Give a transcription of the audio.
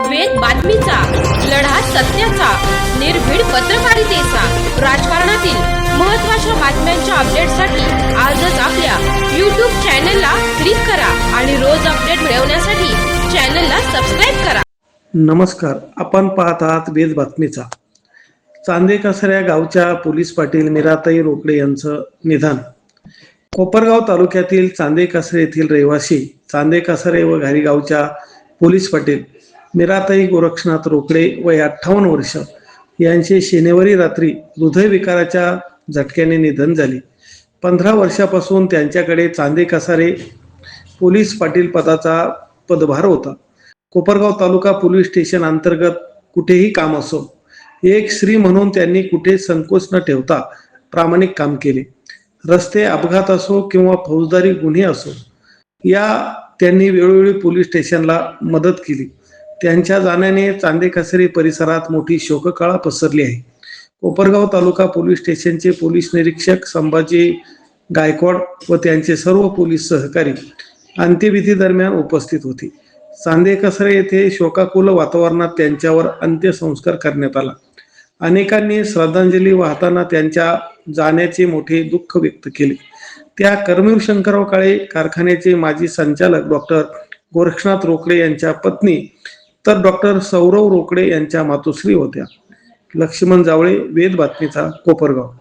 वेद बातमीचा, लढा सत्याचा, निर्भीड पत्रकारितेचा, राजकारणातील महत्त्वाच्या बातम्यांच्या अपडेटसाठी आजच आपल्या YouTube चॅनलला क्लिक करा आणि रोज अपडेट मिळवण्यासाठी चॅनलला सबस्क्राइब करा। नमस्कार, आपण पाहत आहात वेद बातमीचा। चांदेकसऱ्या गावच्या पोलीस पाटील मीराताई रोकडे यांचं निधन। कोपरगाव तालुक्यातील चांदेकसरे येथील रहिवासी चांदेकसरे व घारीगावच्या पोलीस पाटील मीराताई गोरक्षनाथ रोकडे वय 58 वर्ष यांचे शनिवारी रात्री हृदयविकाराच्या झटक्याने निधन झाले। 15 वर्षापासून त्यांच्याकडे चांदेकसरे पोलीस पाटील पदाचा पदभार होता। कोपरगाव तालुका पोलीस स्टेशन अंतर्गत कुठेही काम असो, एक स्त्री म्हणून त्यांनी कुठे संकोच न ठेवता प्रामाणिक काम केले। रस्ते अपघात असो किंवा फौजदारी गुन्हे असो, या त्यांनी वेळोवेळी पोलीस स्टेशनला मदत केली। त्यांच्या जाण्याने चांदेकसरे परिसरात मोठी शोककळा पसरली आहे। कोपरगाव तालुका पोलीस स्टेशनचे पोलीस निरीक्षक संभाजी गायकवाड व त्यांचे सर्व पोलीस सहकारी अंत्यविधी दरम्यान उपस्थित होते। चांदेकसरे येथे शोकाकुल वातावरणात त्यांच्यावर अंत्यसंस्कार करण्यात आला। अनेकांनी श्रद्धांजली वाहताना त्यांच्या जाण्याचे मोठे दुःख व्यक्त केले। त्या कर्मवीर शंकरराव काळे कारखान्याचे माजी संचालक डॉक्टर गोरक्षनाथ रोकडे यांच्या पत्नी तर डॉक्टर सौरव रोकडे यांच्या मातोश्री होत्या। लक्ष्मण जावळे, वेद बातमीचा, कोपरगाव।